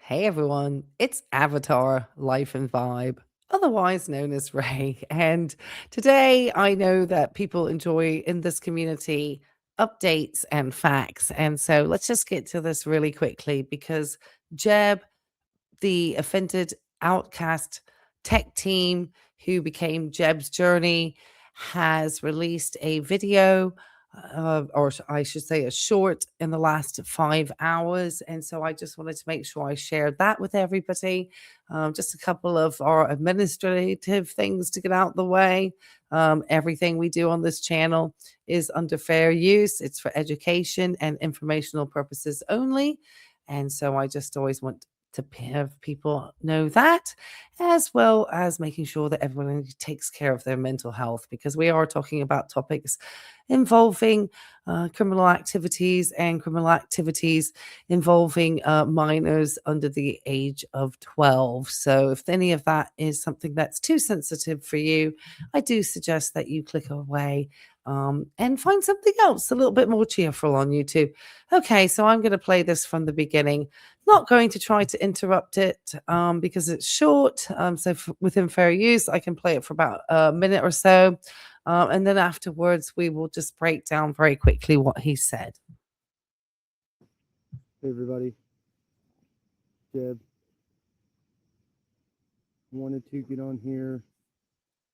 Hey everyone, it's Avatar Life and Vibe, otherwise known as Ray. And today I know that people enjoy in this community updates and facts. And so let's just get to this really quickly because Jeb, the Offended Outcast tech team who became Jeb's Journey, has released a video, I should say, a short in the last 5 hours. And so I just wanted to make sure I shared that with everybody. Just a couple of our administrative things to get out the way. Everything we do on this channel is under fair use, it's for education and informational purposes only. And so I just always want to have people know that, as well as making sure that everyone takes care of their mental health, because we are talking about topics involving criminal activities and criminal activities involving minors under the age of 12. So, if any of that is something that's too sensitive for you, I do suggest that you click away and find something else a little bit more cheerful on YouTube. Okay, so I'm going to play this from the beginning. Not going to try to interrupt it because it's short. So within fair use, I can play it for about a minute or so. And then afterwards, we will just break down very quickly what he said. Hey everybody, Jeb. Wanted to get on here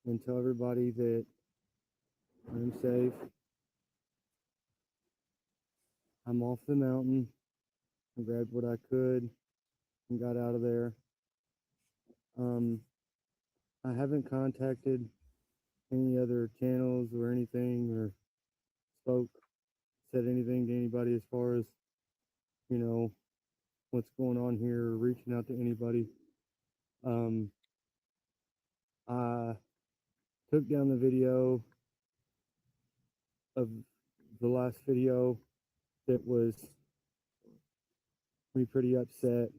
and tell everybody that I'm safe. I'm off the mountain. I grabbed what I could and got out of there. I haven't contacted any other channels or anything, or said anything to anybody as far as, what's going on here, or reaching out to anybody. I took down the video of the last video that was me pretty upset.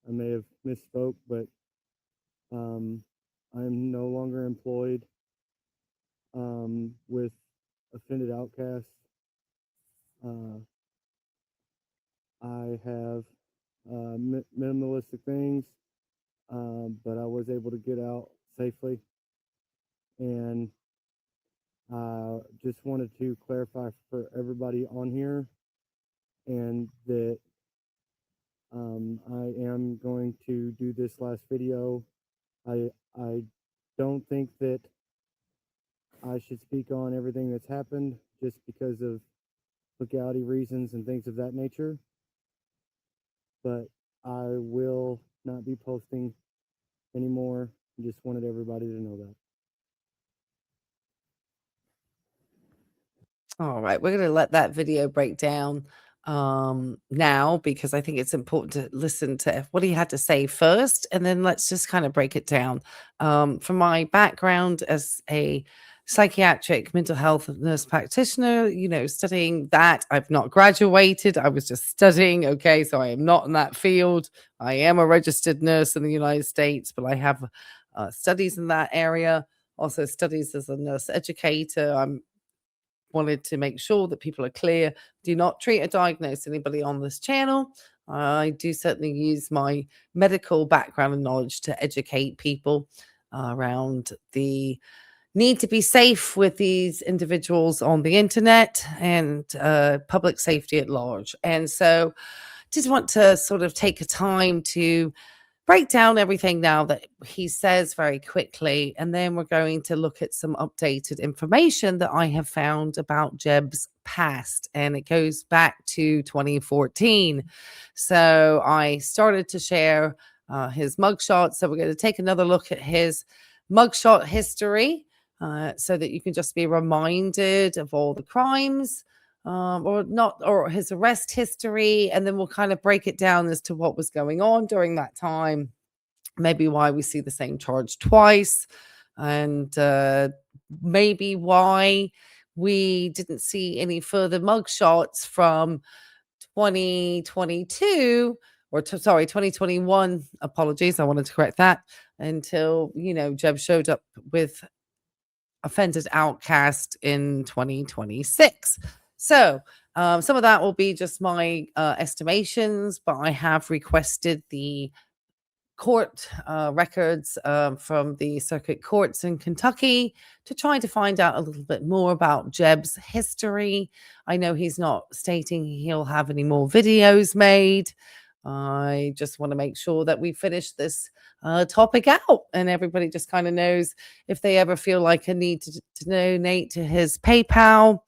I may have misspoke, but I'm no longer employed with Offended Outcast. I have minimalistic things, but I was able to get out safely. And just wanted to clarify for everybody on here, and that I am going to do this last video. I don't think that I should speak on everything that's happened just because of legality reasons and things of that nature, but I will not be posting anymore. I just wanted everybody to know that. All right, we're going to let that video break down now, because I think it's important to listen to what he had to say first, and then let's just kind of break it down. From my background as a psychiatric mental health nurse practitioner, studying that, I've not graduated. I was just studying. Okay, so I am not in that field. I am a registered nurse in the United States, but I have studies in that area, also studies as a nurse educator. I'm wanted to make sure that people are clear. Do not treat or diagnose anybody on this channel. I do certainly use my medical background and knowledge to educate people around the need to be safe with these individuals on the internet and public safety at large. And so just want to sort of take a time to break down everything now that he says very quickly, and then we're going to look at some updated information that I have found about Jeb's past, and it goes back to 2014. So I started to share his mugshot, so we're going to take another look at his mugshot history, so that you can just be reminded of all the crimes, or not, or his arrest history, and then we'll kind of break it down as to what was going on during that time, maybe why we see the same charge twice, and maybe why we didn't see any further mugshots from 2022 or sorry, 2021. Apologies, I wanted to correct that, until Jeb showed up with Offended Outcast in 2026. So Some of that will be just my estimations, but I have requested the court records from the circuit courts in Kentucky to try to find out a little bit more about Jeb's history. I know he's not stating he'll have any more videos made. I just want to make sure that we finish this topic out and everybody just kind of knows if they ever feel like a need to donate to his PayPal,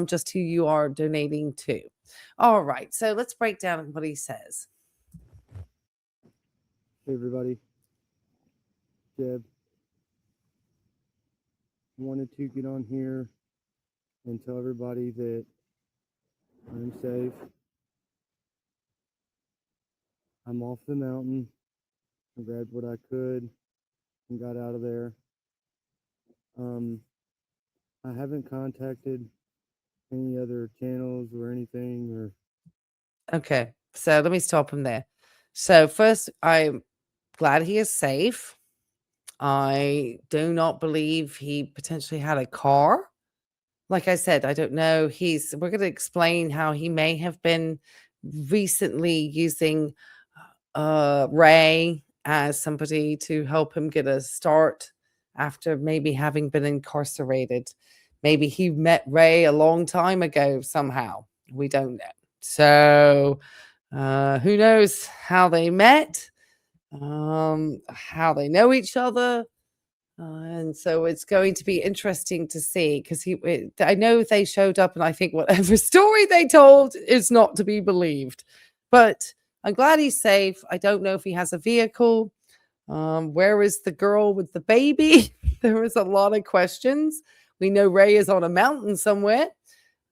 just who you are donating to. All right, so let's break down what he says. Hey everybody, Jeb. Wanted to get on here and tell everybody that I'm safe. I'm off the mountain. I grabbed what I could and got out of there. I haven't contacted any other channels or anything or Okay, so let me stop him there. So first, I'm glad he is safe. I do not believe he potentially had a car. Like I said, I don't know. We're going to explain how he may have been recently using Ray as somebody to help him get a start after maybe having been incarcerated. Maybe he met Ray a long time ago somehow. We don't know. So who knows how they met, how they know each other. And so it's going to be interesting to see because I know they showed up, and I think whatever story they told is not to be believed. But I'm glad he's safe. I don't know if he has a vehicle. Where is the girl with the baby? There was a lot of questions. We know Ray is on a mountain somewhere.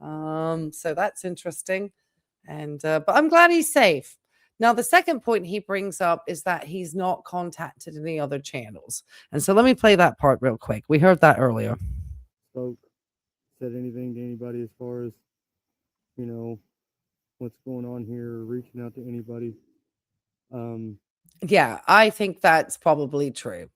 So that's interesting. And but I'm glad he's safe. Now, the second point he brings up is that he's not contacted any other channels. And so let me play that part real quick. We heard that earlier. spoke, said anything to anybody as far as, you know, what's going on here or reaching out to anybody. Yeah, I think that's probably true.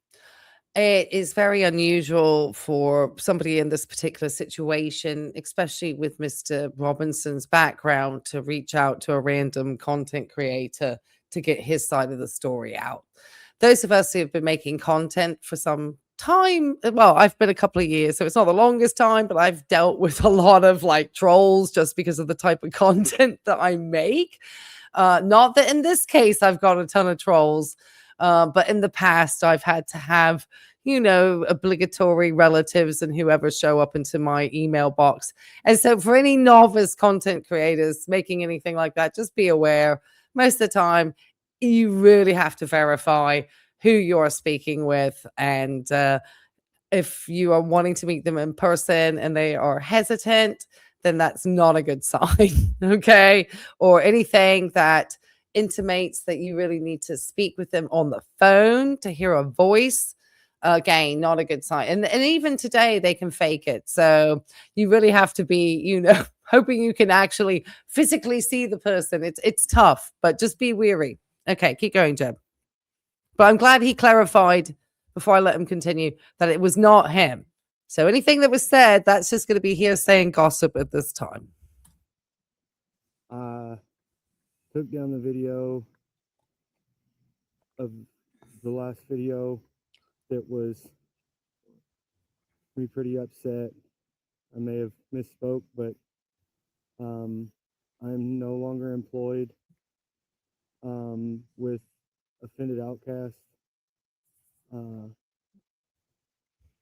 It is very unusual for somebody in this particular situation, especially with Mr. Robinson's background, to reach out to a random content creator to get his side of the story out. Those of us who have been making content for some time, well, I've been a couple of years, so it's not the longest time, but I've dealt with a lot of like trolls just because of the type of content that I make. Not that in this case I've got a ton of trolls, but in the past I've had to have, obligatory relatives and whoever show up into my email box. And so for any novice content creators making anything like that, just be aware most of the time you really have to verify who you're speaking with. And if you are wanting to meet them in person and they are hesitant, then that's not a good sign. Okay. Or anything that intimates that you really need to speak with them on the phone to hear a voice. Again, not a good sign. And even today they can fake it. So you really have to be, hoping you can actually physically see the person. It's tough, but just be wary. Okay, keep going, Jeb. But I'm glad he clarified before I let him continue that it was not him. So anything that was said, that's just going to be hearsay and gossip at this time. Took down the video of the last video that was me pretty upset. I may have misspoke, but I'm no longer employed with Offended Outcast.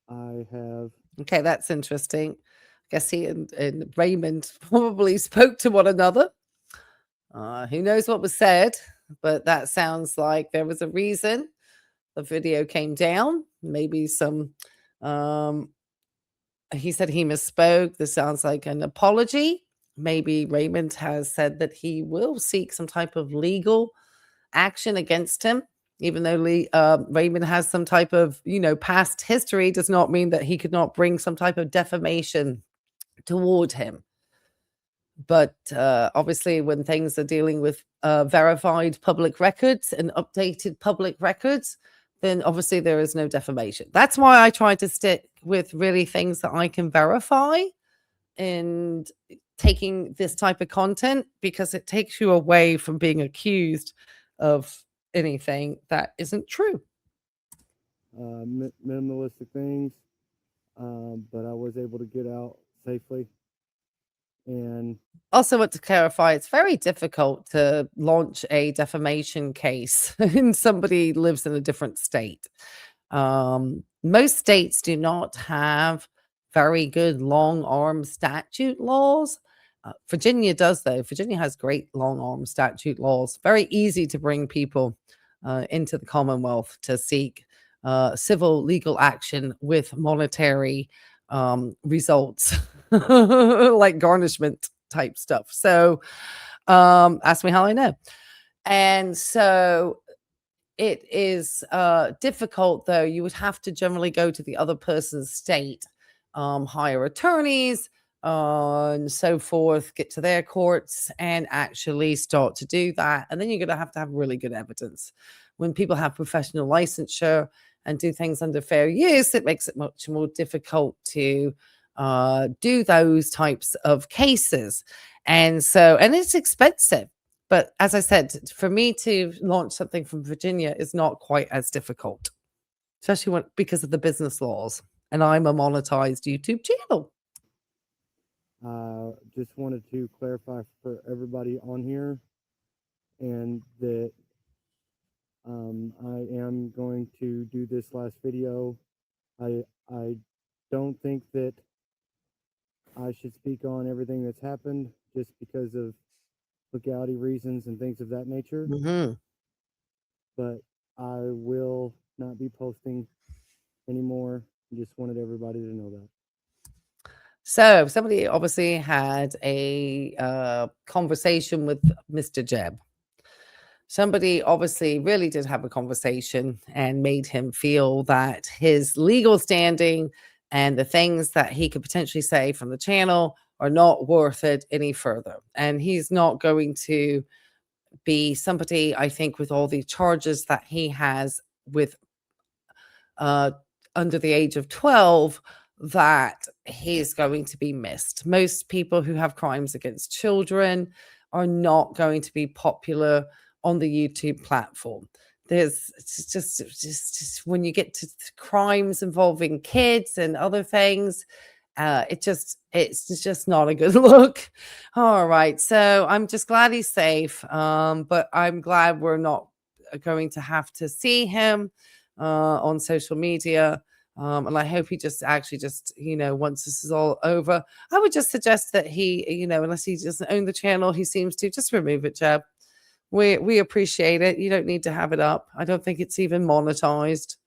I have. Okay, that's interesting. I guess he and Raymond probably spoke to one another. Who knows what was said, but that sounds like there was a reason the video came down. Maybe some, he said he misspoke. This sounds like an apology. Maybe Raymond has said that he will seek some type of legal action against him. Even though Raymond has some type of, past history, does not mean that he could not bring some type of defamation toward him. But obviously, when things are dealing with verified public records and updated public records, then obviously there is no defamation. That's why I try to stick with really things that I can verify and taking this type of content because it takes you away from being accused of anything that isn't true. Minimalistic things, but I was able to get out safely. And Also want to clarify, it's very difficult to launch a defamation case and somebody lives in a different state. Most states do not have very good long arm statute laws. Virginia does, though. Virginia has great long arm statute laws. Very easy to bring people into the Commonwealth to seek civil legal action with monetary results, like garnishment type stuff. So, ask me how I know. And so it is difficult, though. You would have to generally go to the other person's state, hire attorneys, and so forth, get to their courts and actually start to do that. And then you're going to have really good evidence. When people have professional licensure and do things under fair use, it makes it much more difficult to do those types of cases. And it's expensive. But as I said, for me to launch something from Virginia is not quite as difficult, especially because of the business laws. And I'm a monetized YouTube channel. Just wanted to clarify for everybody on here, and that I am going to do this last video. I don't think that I should speak on everything that's happened just because of legality reasons and things of that nature. But I will not be posting anymore. Just wanted everybody to know that. So somebody obviously had a conversation with Mr. Jeb. Somebody obviously really did have a conversation and made him feel that his legal standing and the things that he could potentially say from the channel are not worth it any further. And he's not going to be somebody, I think, with all the charges that he has with under the age of 12, that he's going to be missed. Most people who have crimes against children are not going to be popular on the YouTube platform. It's just when you get to crimes involving kids and other things, it's just not a good look. All right, so I'm just glad he's safe, but I'm glad we're not going to have to see him on social media. And I hope he just once this is all over, I would just suggest that he, unless he doesn't own the channel, he seems to just remove it, Jeb. We appreciate it. You don't need to have it up. I don't think it's even monetized.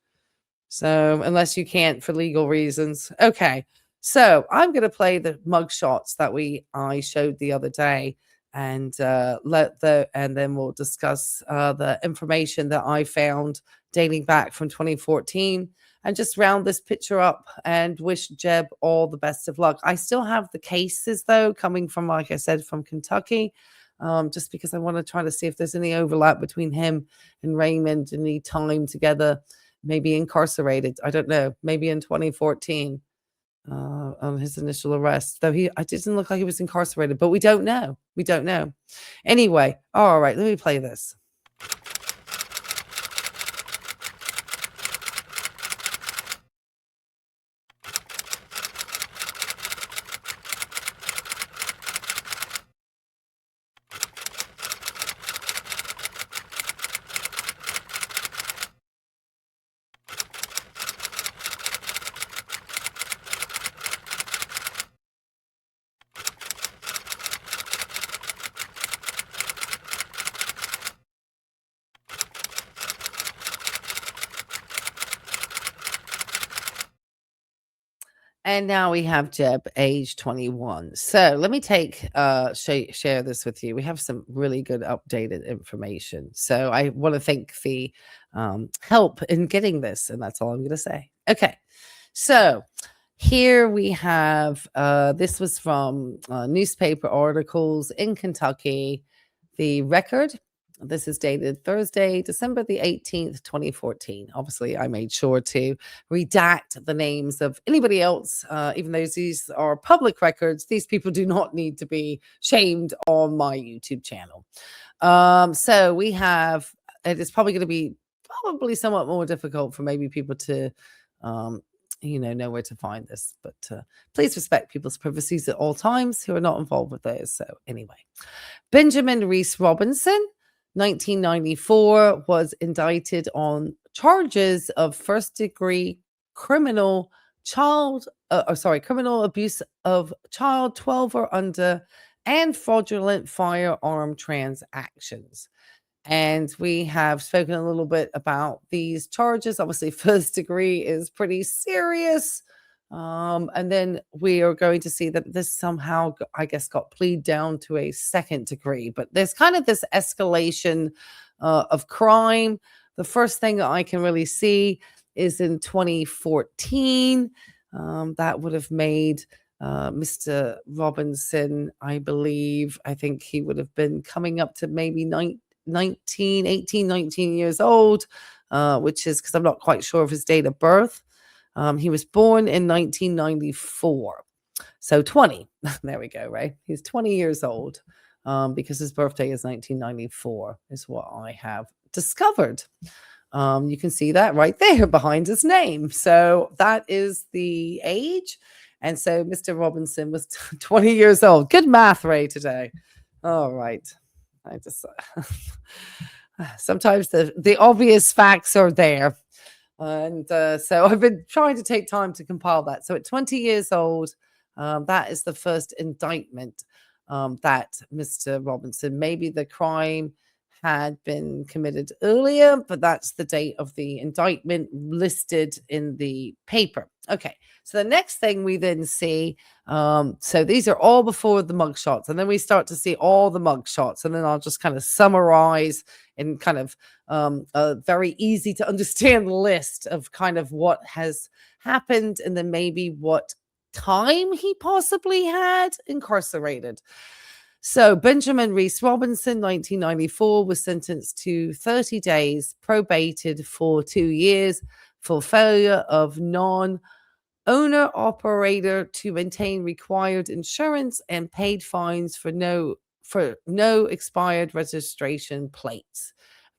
So unless you can't for legal reasons. Okay. So I'm going to play the mug shots that I showed the other day, and then we'll discuss the information that I found dating back from 2014, and just round this picture up and wish Jeb all the best of luck. I still have the cases, though, coming from, like I said, from Kentucky, just because I want to try to see if there's any overlap between him and Raymond, any time together, maybe incarcerated. I don't know, maybe in 2014 on his initial arrest, though I didn't look like he was incarcerated, but we don't know. We don't know. Anyway, all right, let me play this. And now we have Jeb, age 21. So let me share this with you. We have some really good updated information. So I want to thank the help in getting this, and that's all I'm going to say. Okay. So here we have, this was from newspaper articles in Kentucky. The Record This is dated Thursday, December the 18th, 2014. Obviously, I made sure to redact the names of anybody else, even though these are public records. These people do not need to be shamed on my YouTube channel. So we have, it is probably going to be somewhat more difficult for maybe people to, know where to find this. But please respect people's privacies at all times who are not involved with those. So anyway, Benjamin Reese Robinson, 1994, was indicted on charges of first-degree criminal criminal abuse of child 12 or under and fraudulent firearm transactions. And we have spoken a little bit about these charges. Obviously, first degree is pretty serious. And then we are going to see that this somehow, I guess, got pleaded down to a second degree. But there's kind of this escalation of crime. The first thing that I can really see is in 2014. That would have made Mr. Robinson, I think he would have been coming up to maybe 19 years old, which is because I'm not quite sure of his date of birth. He was born in 1994. So 20. There we go, right? He's 20 years old because his birthday is 1994 is what I have discovered. You can see that right there behind his name. So that is the age. And so Mr. Robinson was 20 years old. Good math, Ray, today. All right. I just sometimes the obvious facts are there. And so I've been trying to take time to compile that. So at 20 years old, that is the first indictment that Mr. Robinson, maybe the crime had been committed earlier, but that's the date of the indictment listed in the paper. Okay, so the next thing we then see, so these are all before the mugshots, and then we start to see all the mugshots, and then I'll just kind of summarize in kind of a very easy to understand list of kind of what has happened, and then maybe what time he possibly had incarcerated. So Benjamin Reese Robinson, 1994, was sentenced to 30 days, probated for 2 years for failure of non-owner operator to maintain required insurance and paid fines for no expired registration plates.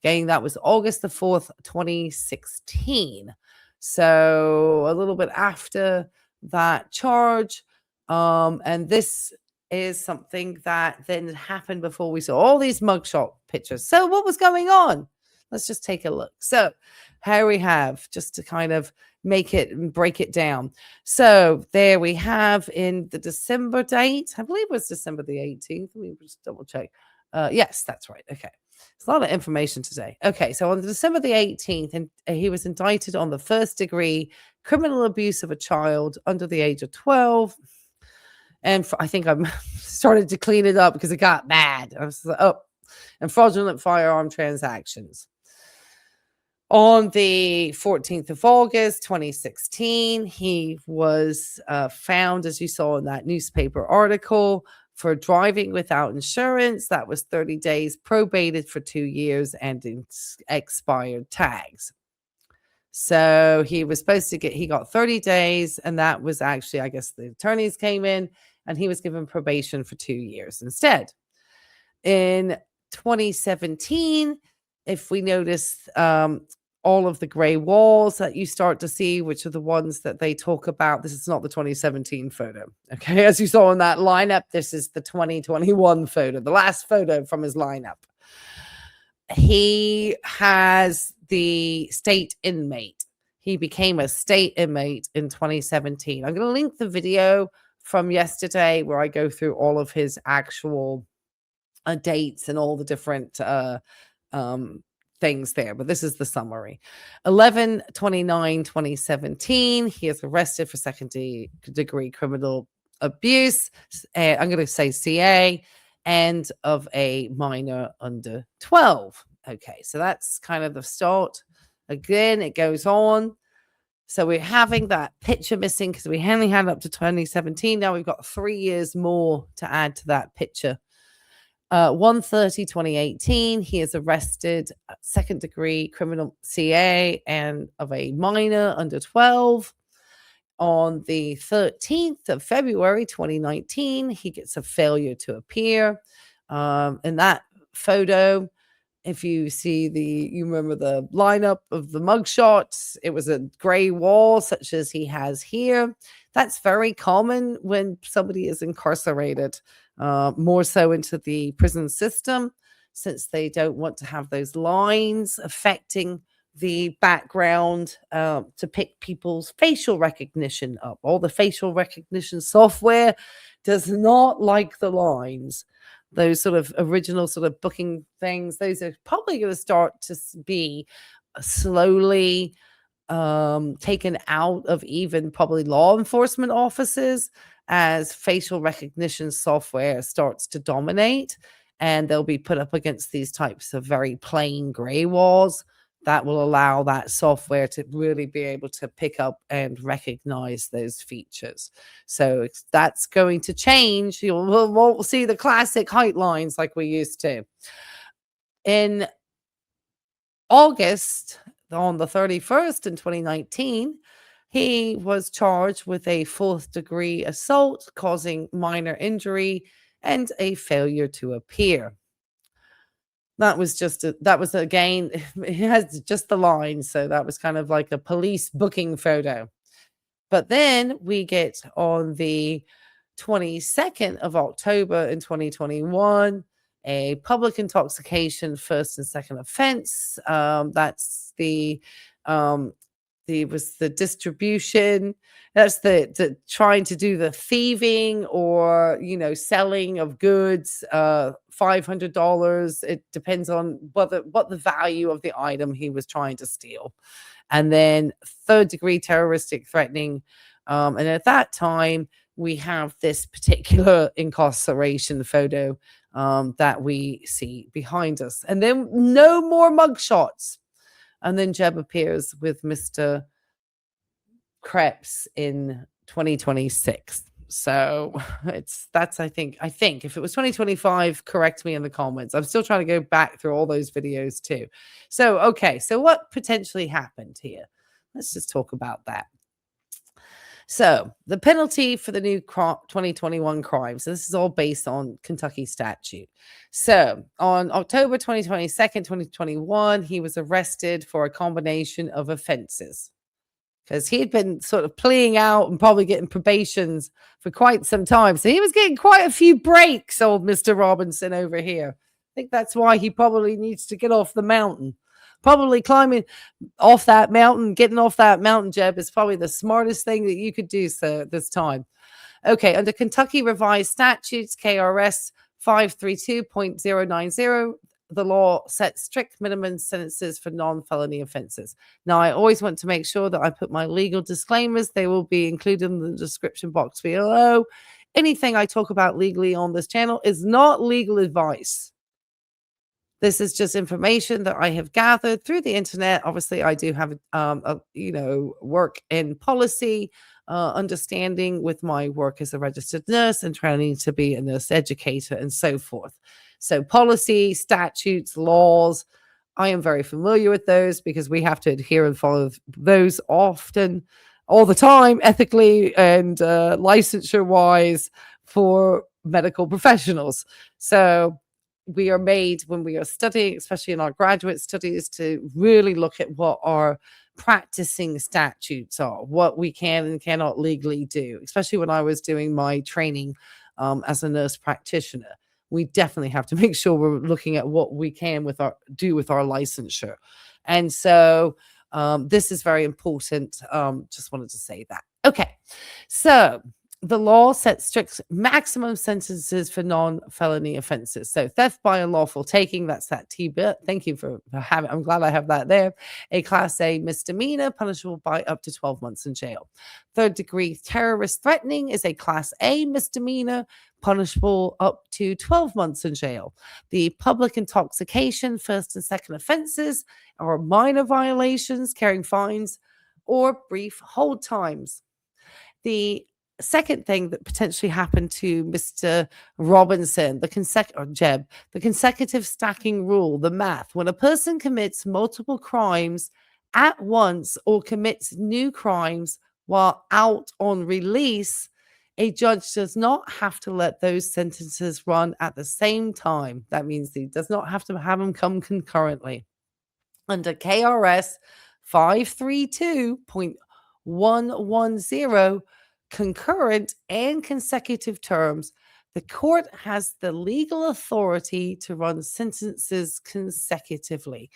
Again, that was August the 4th, 2016. So a little bit after that charge. And this is something that then happened before we saw all these mugshot pictures. So what was going on? Let's just take a look. So here we have, just to kind of make it and break it down. So there we have in the December date, I believe it was December the 18th. Let me just double check. Yes, that's right. Okay. It's a lot of information today. Okay, so on December the 18th, and he was indicted on the first degree criminal abuse of a child under the age of 12. And I think I started to clean it up because it got bad. I was like, oh, and fraudulent firearm transactions. On the 14th of August, 2016, he was found, as you saw in that newspaper article, for driving without insurance. That was 30 days, probated for 2 years, and expired tags. So he was supposed to he got 30 days, and that was actually, I guess the attorneys came in, and he was given probation for 2 years instead. In 2017, if we notice all of the gray walls that you start to see, which are the ones that they talk about, this is not the 2017 photo. Okay, as you saw in that lineup, this is the 2021 photo, the last photo from his lineup. He has the state inmate. He became a state inmate in 2017. I'm going to link the video from yesterday where I go through all of his actual dates and all the different things there, but this is the summary. 11/29/2017, he is arrested for second degree criminal abuse. I'm going to say CA, and of a minor under 12. Okay, so that's kind of the start. Again, it goes on. So we're having that picture missing because we only had up to 2017. Now we've got 3 years more to add to that picture. 1/30/2018, he is arrested, second-degree criminal CA and of a minor under 12. On the 13th of February 2019, he gets a failure to appear. In that photo, if you see you remember the lineup of the mugshots, it was a gray wall such as he has here. That's very common when somebody is incarcerated, more so into the prison system, since they don't want to have those lines affecting the background to pick people's facial recognition up. All the facial recognition software does not like the lines. Those sort of original sort of booking things, those are probably going to start to be slowly taken out of even probably law enforcement offices as facial recognition software starts to dominate, and they'll be put up against these types of very plain gray walls that will allow that software to really be able to pick up and recognize those features. So that's going to change. We won't see the classic height lines like we used to. In August, on the 31st in 2019, he was charged with a fourth-degree assault causing minor injury and a failure to appear. That was again, it has just the line, so that was kind of like a police booking photo. But then we get on the 22nd of October in 2021, a public intoxication first and second offense. That's was the distribution. That's the trying to do the thieving or selling of goods. $500. It depends on what the value of the item he was trying to steal. And then third-degree terroristic threatening. And at that time, we have this particular incarceration photo that we see behind us. And then no more mugshots. And then Jeb appears with Mr. Krebs in 2026. So I think if it was 2025, correct me in the comments. I'm still trying to go back through all those videos too. So, okay. So what potentially happened here? Let's just talk about that. So the penalty for the new 2021 crimes, this is all based on Kentucky statute. So on October 22nd, 2021, he was arrested for a combination of offenses because he had been sort of pleading out and probably getting probations for quite some time. So he was getting quite a few breaks, old Mr. Robinson over here. I think that's why he probably needs to get off the mountain. Probably climbing off that mountain, getting off that mountain, Jeb, is probably the smartest thing that you could do, sir, this time. Okay, under Kentucky Revised Statutes, KRS 532.090, the law sets strict minimum sentences for non-felony offenses. Now, I always want to make sure that I put my legal disclaimers. They will be included in the description box below. Anything I talk about legally on this channel is not legal advice. This is just information that I have gathered through the internet. Obviously, I do have work in policy, understanding with my work as a registered nurse and training to be a nurse educator and so forth. So policy, statutes, laws, I am very familiar with those because we have to adhere and follow those often, all the time, ethically and licensure-wise for medical professionals. So we are made when we are studying, especially in our graduate studies, to really look at what our practicing statutes are, what we can and cannot legally do, especially when I was doing my training as a nurse practitioner. We definitely have to make sure we're looking at what we can do with our licensure. And so this is very important. Just wanted to say that. Okay. So the law sets strict maximum sentences for non-felony offenses. So theft by unlawful taking, that's that T-bit. Thank you for having, I'm glad I have that there. A Class A misdemeanor, punishable by up to 12 months in jail. Third-degree terrorist threatening is a Class A misdemeanor, punishable up to 12 months in jail. The public intoxication, first and second offenses, are minor violations, carrying fines, or brief hold times. The second thing that potentially happened to Mr. Robinson, Jeb, the consecutive stacking rule, the math. When a person commits multiple crimes at once or commits new crimes while out on release, a judge does not have to let those sentences run at the same time. That means he does not have to have them come concurrently. Under KRS 532.110, concurrent and consecutive terms, the court has the legal authority to run sentences consecutively,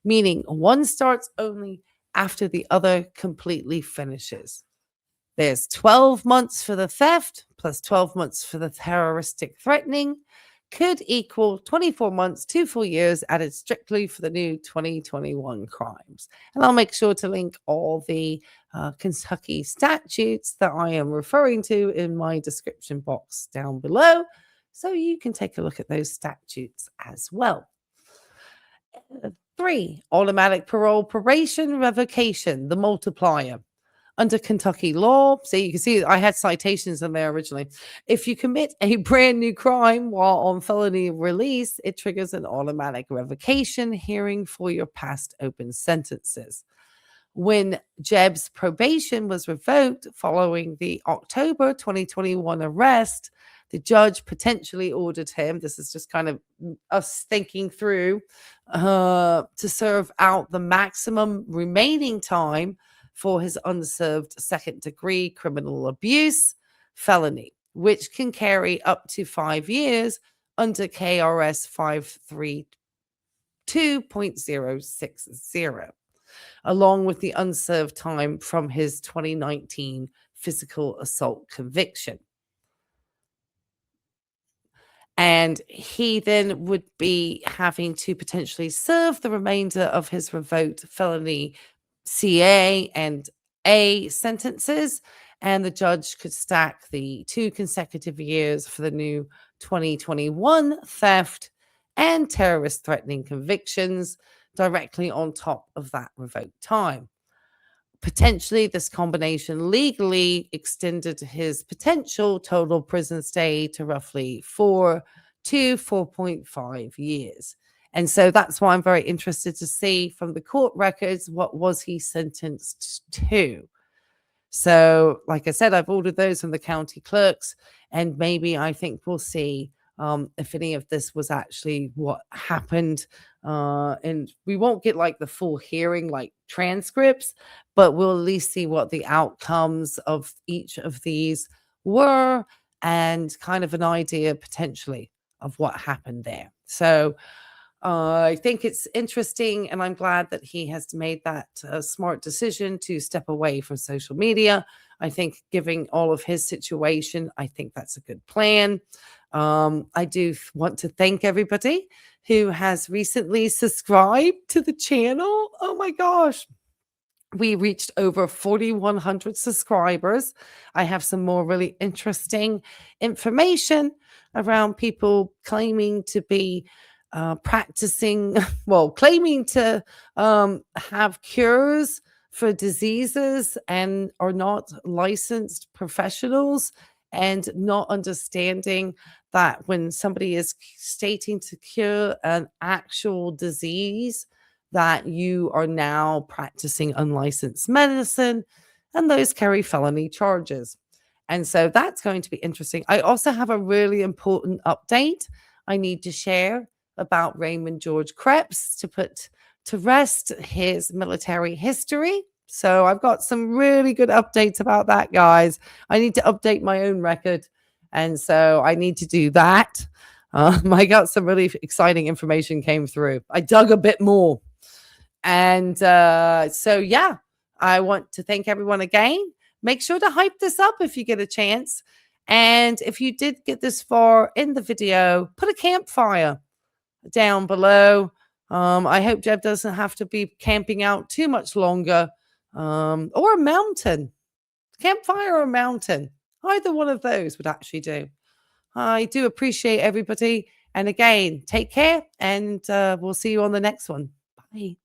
meaning one starts only after the other completely finishes. There's 12 months for the theft plus 12 months for the terroristic threatening could equal 24 months, 2 full years added strictly for the new 2021 crimes. And I'll make sure to link all the Kentucky statutes that I am referring to in my description box down below, so you can take a look at those statutes as well. 3, automatic parole probation revocation, the multiplier. Under Kentucky law, so you can see I had citations in there originally. If you commit a brand new crime while on felony release, it triggers an automatic revocation hearing for your past open sentences. When Jeb's probation was revoked following the October 2021 arrest, the judge potentially ordered him, this is just kind of us thinking through, to serve out the maximum remaining time for his unserved second-degree criminal abuse felony, which can carry up to 5 years under KRS 532.060, along with the unserved time from his 2019 physical assault conviction. And he then would be having to potentially serve the remainder of his revoked felony CA and A sentences, and the judge could stack the 2 consecutive years for the new 2021 theft and terrorist threatening convictions directly on top of that revoked time. Potentially, this combination legally extended his potential total prison stay to roughly 4 to 4.5 years. And so that's why I'm very interested to see from the court records, what was he sentenced to? So, like I said, I've ordered those from the county clerks, and maybe I think we'll see if any of this was actually what happened. And we won't get like the full hearing, like transcripts, but we'll at least see what the outcomes of each of these were and kind of an idea potentially of what happened there. So, I think it's interesting, and I'm glad that he has made that smart decision to step away from social media. I think, giving all of his situation, I think that's a good plan. I do want to thank everybody who has recently subscribed to the channel. Oh my gosh. We reached over 4,100 subscribers. I have some more really interesting information around people claiming to be practicing, well, claiming to have cures for diseases and are not licensed professionals, and not understanding that when somebody is stating to cure an actual disease, that you are now practicing unlicensed medicine, and those carry felony charges. And so that's going to be interesting. I also have a really important update I need to share about Raymond George Krebs to put to rest his military history. So I've got some really good updates about that, guys. I need to update my own record, and so I need to do that. I got some really exciting information came through. I dug a bit more. And so, yeah, I want to thank everyone again. Make sure to hype this up if you get a chance. And if you did get this far in the video, put a campfire down below. I hope Jeb doesn't have to be camping out too much longer. Or a mountain. Campfire or a mountain. Either one of those would actually do. I do appreciate everybody. And again, take care, and we'll see you on the next one. Bye.